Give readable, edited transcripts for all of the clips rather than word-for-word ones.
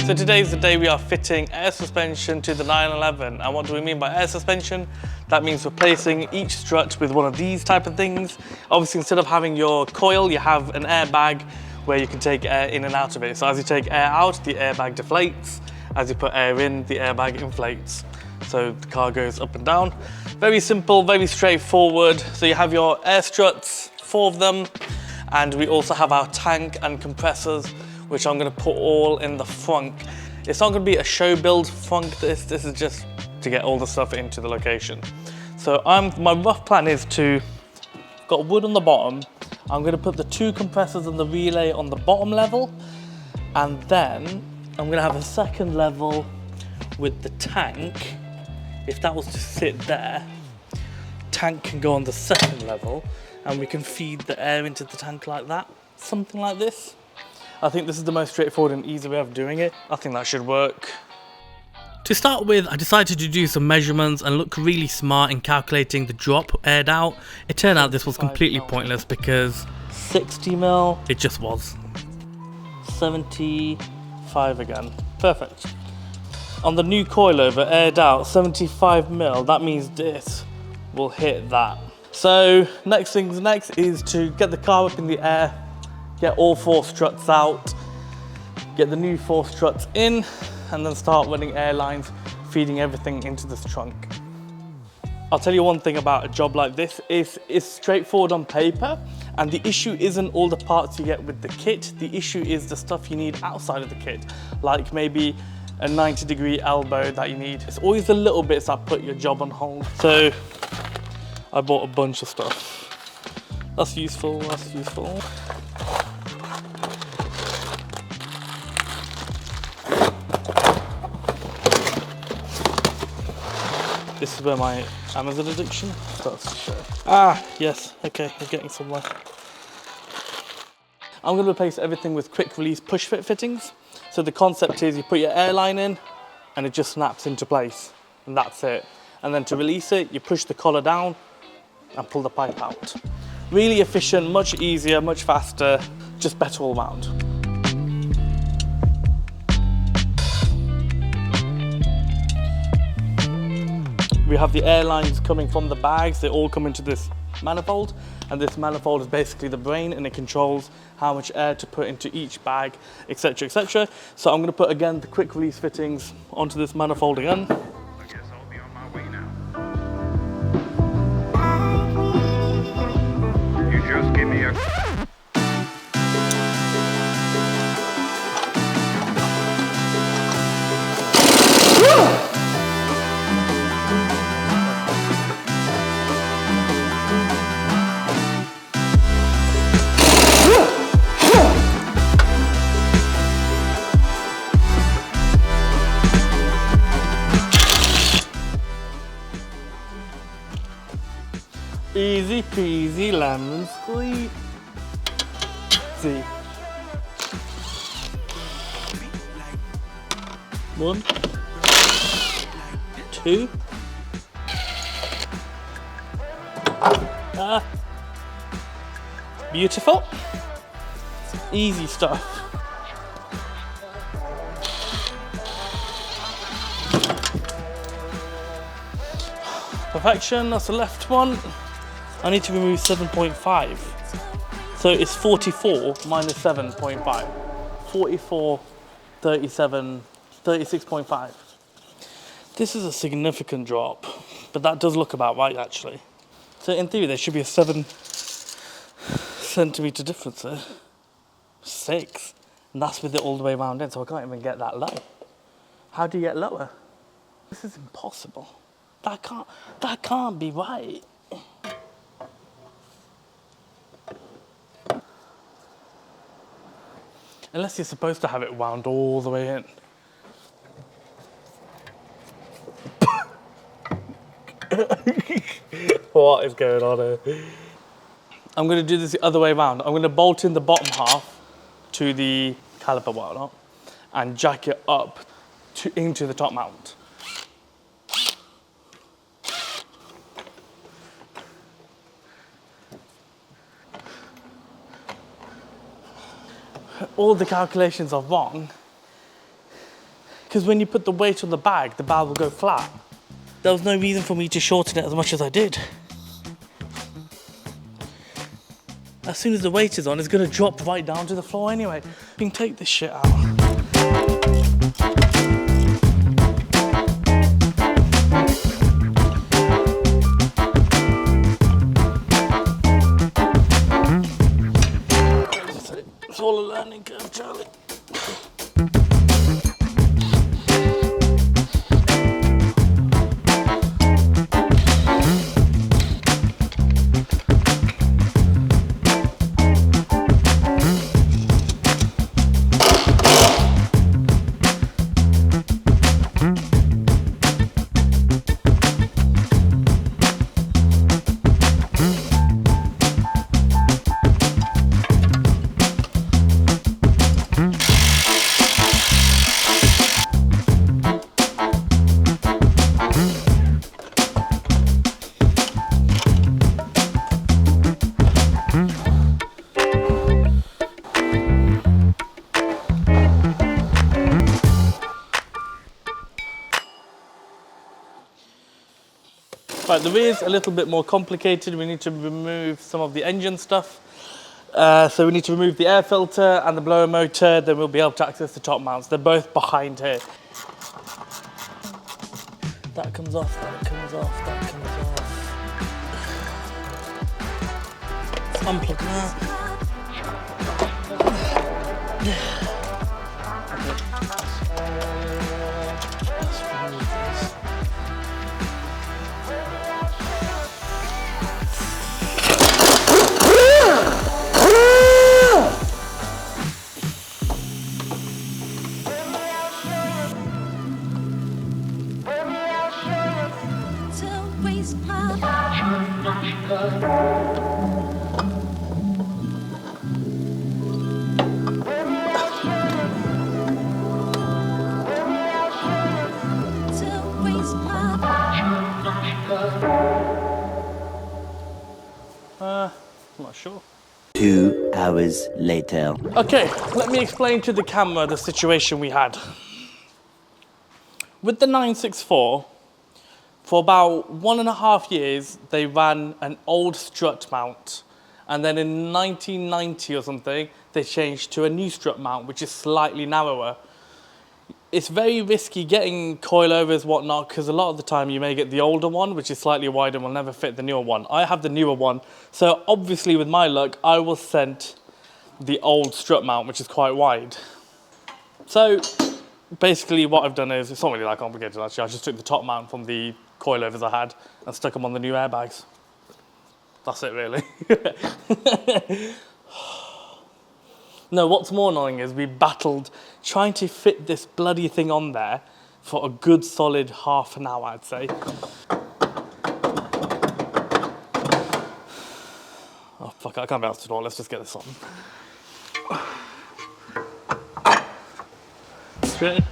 So today is the day we are fitting air suspension to the 911. And what do we mean by air suspension? That means replacing each strut with one of these type of things. Obviously, instead of having your coil, you have an airbag where you can take air in and out of it. So as you take air out, the airbag deflates. As you put air in, the airbag inflates. So the car goes up and down. Very simple, very straightforward. So you have your air struts, 4 of them. And we also have our tank and compressors, which I'm gonna put all in the frunk. It's not gonna be a show build frunk, this is just to get all the stuff into the location. So my rough plan is got wood on the bottom, I'm gonna put the 2 compressors and the relay on the bottom level, and then I'm gonna have a second level with the tank. If that was to sit there, tank can go on the second level, and we can feed the air into the tank like that, something like this. I think this is the most straightforward and easy way of doing it. I think that should work. To start with, I decided to do some measurements and look really smart in calculating the drop aired out. It turned out this was completely pointless because 60 mil, it just was. 75 again, perfect. On the new coilover aired out 75 mil, that means this will hit that. So next things next is to get the car up in the air, get all 4 struts out, get the new 4 struts in, and then start running air lines, feeding everything into this trunk. I'll tell you one thing about a job like this, it's straightforward on paper, and the issue isn't all the parts you get with the kit, the issue is the stuff you need outside of the kit, like maybe a 90-degree elbow that you need. It's always the little bits that put your job on hold. So I bought a bunch of stuff. That's useful, that's useful. This is where my Amazon addiction starts to show. Ah, yes, okay, we're getting somewhere. I'm gonna replace everything with quick release push fit fittings. So the concept is you put your airline in and it just snaps into place, and that's it. And then to release it, you push the collar down and pull the pipe out. Really efficient, much easier, much faster, just better all round. We have the air lines coming from the bags, they all come into this manifold, and this manifold is basically the brain, and it controls how much air to put into each bag, etc, etc. So I'm going to put again the quick release fittings onto this manifold again. I guess I'll be on my way now. You just give me a... Easy peasy lemon squeeze. See. 1, 2. Beautiful. Easy stuff. Perfection, that's the left one. I need to remove 7.5. So it's 44 minus 7.5. 44, 37, 36.5. This is a significant drop, but that does look about right actually. So in theory, there should be a 7 centimeter difference there. 6, and that's with it all the way around in, so I can't even get that low. How do you get lower? This is impossible. That can't be right. Unless you're supposed to have it wound all the way in. What is going on here? I'm going to do this the other way around. I'm going to bolt in the bottom half to the caliper wire nut and jack it up into the top mount. All the calculations are wrong because when you put the weight on the bag will go flat. There was no reason for me to shorten it as much as I did. As soon as the weight is on, it's gonna drop right down to the floor anyway. You can take this shit out. It's all a learning curve, Charlie. Right, the rear's a little bit more complicated. We need to remove some of the engine stuff. So we need to remove the air filter and the blower motor, then we'll be able to access the top mounts. They're both behind here. That comes off, that comes off, that comes off. Let's unplug that. I'm not sure. 2 hours later. Okay, let me explain to the camera the situation we had. With the 964, for about 1.5 years, they ran an old strut mount. And then in 1990 or something, they changed to a new strut mount, which is slightly narrower. It's very risky getting coilovers, whatnot, because a lot of the time you may get the older one, which is slightly wider and will never fit the newer one. I have the newer one, so obviously with my luck, I was sent the old strut mount, which is quite wide. So basically what I've done is, it's not really that complicated actually, I just took the top mount from the coilovers I had and stuck them on the new airbags. That's it really. No, what's more annoying is we battled trying to fit this bloody thing on there for a good solid half an hour, I'd say. Oh, fuck, I can't be asked to do it. Let's just get this on. Straight in.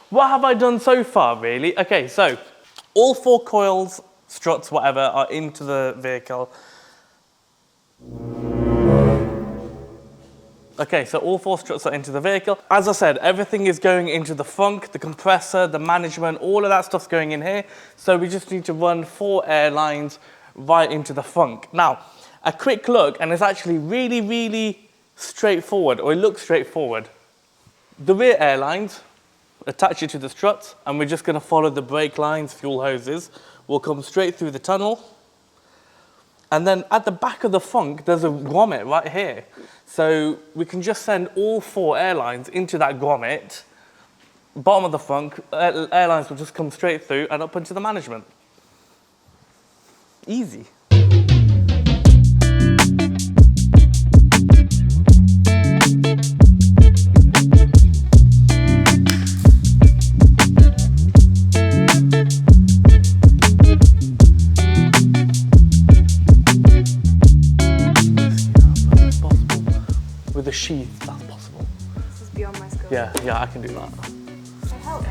What have I done so far, really? Okay, so all 4 coils, struts, whatever, are into the vehicle. Okay, so all 4 struts are into the vehicle. As I said, everything is going into the funk, the compressor, the management, all of that stuff's going in here. So we just need to run 4 air lines right into the funk. Now, a quick look, and it's actually really, really straightforward, or it looks straightforward. The rear air lines attach it to the struts, and we're just going to follow the brake lines, fuel hoses. We'll come straight through the tunnel. And then at the back of the funk, there's a grommet right here. So we can just send all 4 airlines into that grommet. Bottom of the funk, airlines will just come straight through and up into the management. Easy. With a sheath, that's possible. This is beyond my skills. Yeah, I can do that. Can I help?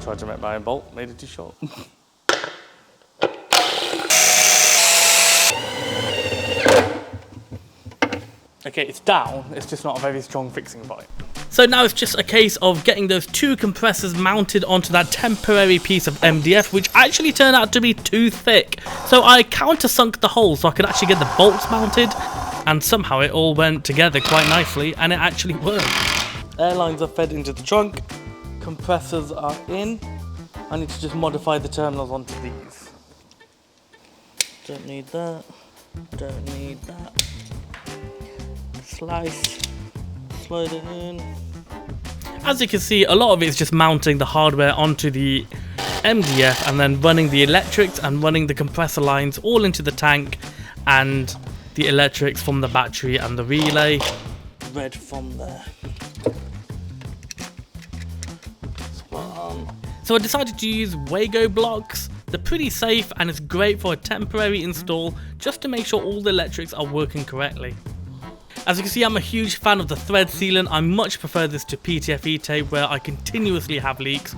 Tried to make my own bolt, made it too short. Okay, it's down, it's just not a very strong fixing point. So now it's just a case of getting those two compressors mounted onto that temporary piece of MDF, which actually turned out to be too thick. So I countersunk the hole so I could actually get the bolts mounted, and somehow it all went together quite nicely, and it actually worked. Air lines are fed into the trunk, compressors are in. I need to just modify the terminals onto these. Don't need that, don't need that. Slice, slide it in. As you can see, a lot of it is just mounting the hardware onto the MDF and then running the electrics and running the compressor lines all into the tank and the electrics from the battery and the relay. Red from there. So I decided to use Wago blocks. They're pretty safe and it's great for a temporary install just to make sure all the electrics are working correctly. As you can see, I'm a huge fan of the thread sealant. I much prefer this to PTFE tape where I continuously have leaks.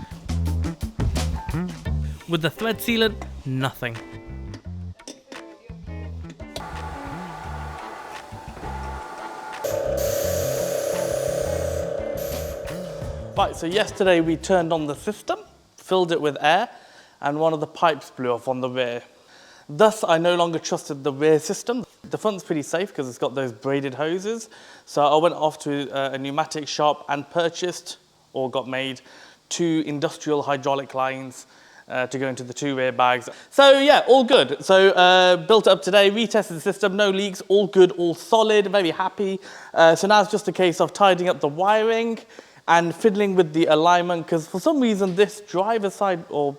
With the thread sealant, nothing. Right, so yesterday we turned on the system, filled it with air, and one of the pipes blew off on the rear. Thus, I no longer trusted the rear system. The front's pretty safe because it's got those braided hoses. So I went off to a pneumatic shop and purchased, or got made, 2 industrial hydraulic lines to go into the 2 rear bags. So yeah, all good. So built it up today, retested the system, no leaks, all good, all solid, very happy. So now it's just a case of tidying up the wiring and fiddling with the alignment, because for some reason this driver's side or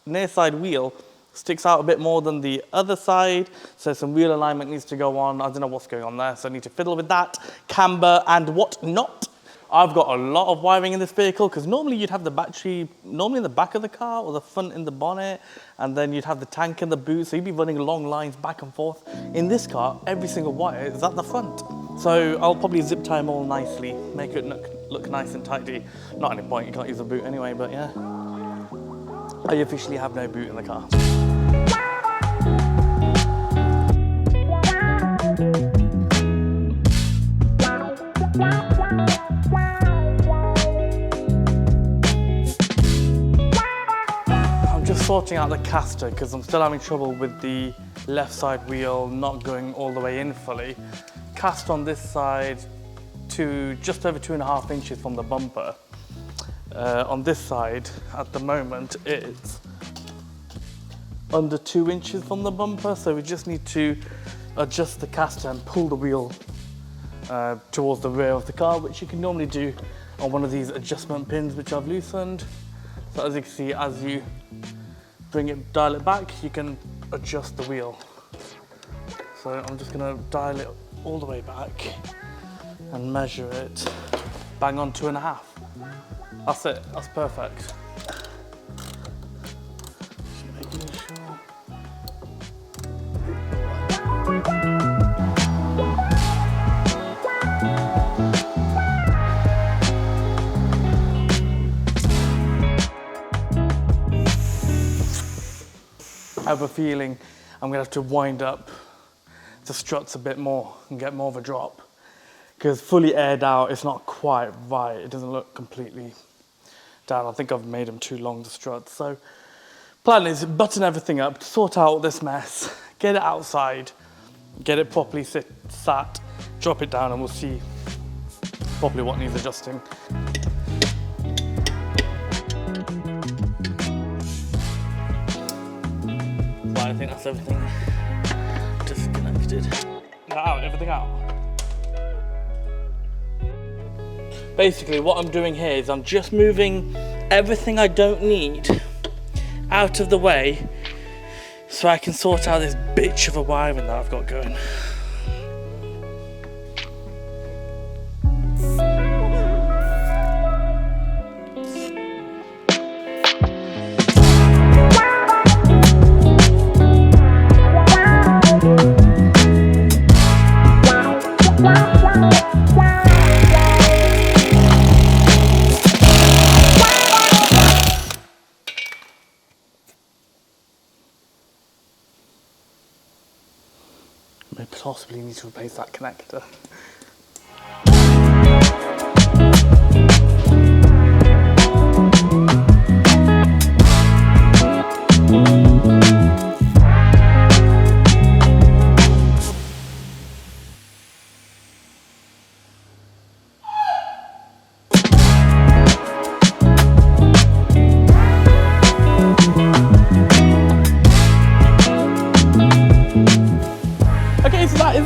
near side wheel sticks out a bit more than the other side, so some wheel alignment needs to go on. I don't know what's going on there, so I need to fiddle with that, camber and whatnot. I've got a lot of wiring in this vehicle, because normally you'd have the battery normally in the back of the car or the front in the bonnet, and then you'd have the tank in the boot, so you'd be running long lines back and forth. In this car, every single wire is at the front. So I'll probably zip tie them all nicely, make it look nice and tidy. Not any point, you can't use a boot anyway, but yeah. I officially have no boot in the car. I'm just sorting out the caster because I'm still having trouble with the left side wheel not going all the way in fully. Cast on this side to just over 2.5 inches from the bumper. On this side, at the moment, it's under 2 inches from the bumper, so we just need to adjust the caster and pull the wheel towards the rear of the car, which you can normally do on one of these adjustment pins which I've loosened. So as you can see, as you dial it back, you can adjust the wheel. So I'm just going to dial it all the way back and measure it. Bang on 2.5. That's it, that's perfect. Just making sure. have a feeling I'm gonna have to wind up the struts a bit more and get more of a drop. Because fully aired out, it's not quite right. It doesn't look completely down. I think I've made them too long, the struts. So plan is button everything up, sort out this mess, get it outside, get it properly sat, drop it down, and we'll see probably what needs adjusting. Right, I think that's everything disconnected. Out, everything out. Basically, what I'm doing here is I'm just moving everything I don't need out of the way so I can sort out this bitch of a wiring that I've got going. May possibly need to replace that connector.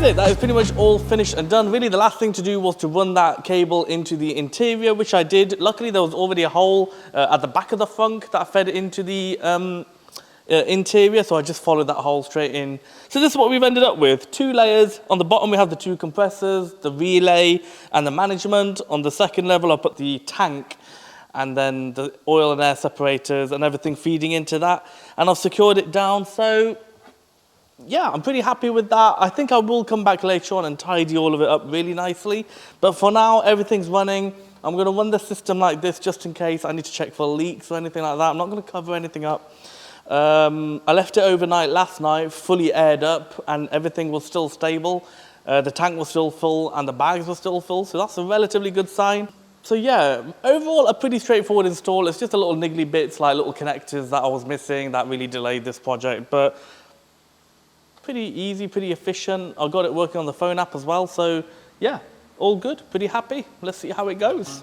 That is pretty much all finished and done. Really, the last thing to do was to run that cable into the interior, which I did. Luckily, there was already a hole at the back of the frunk that fed into the interior, so I just followed that hole straight in. So this is what we've ended up with. 2 layers. On the bottom, we have the 2 compressors, the relay, and the management. On the second level, I put the tank, and then the oil and air separators and everything feeding into that. And I've secured it down, so yeah, I'm pretty happy with that. I think I will come back later on and tidy all of it up really nicely. But for now, everything's running. I'm going to run the system like this just in case I need to check for leaks or anything like that. I'm not going to cover anything up. I left it overnight last night, fully aired up, and everything was still stable. The tank was still full and the bags were still full, so that's a relatively good sign. So yeah, overall a pretty straightforward install. It's just a little niggly bits like little connectors that I was missing that really delayed this project. But pretty easy, pretty efficient. I got it working on the phone app as well. So yeah, all good, pretty happy. Let's see how it goes.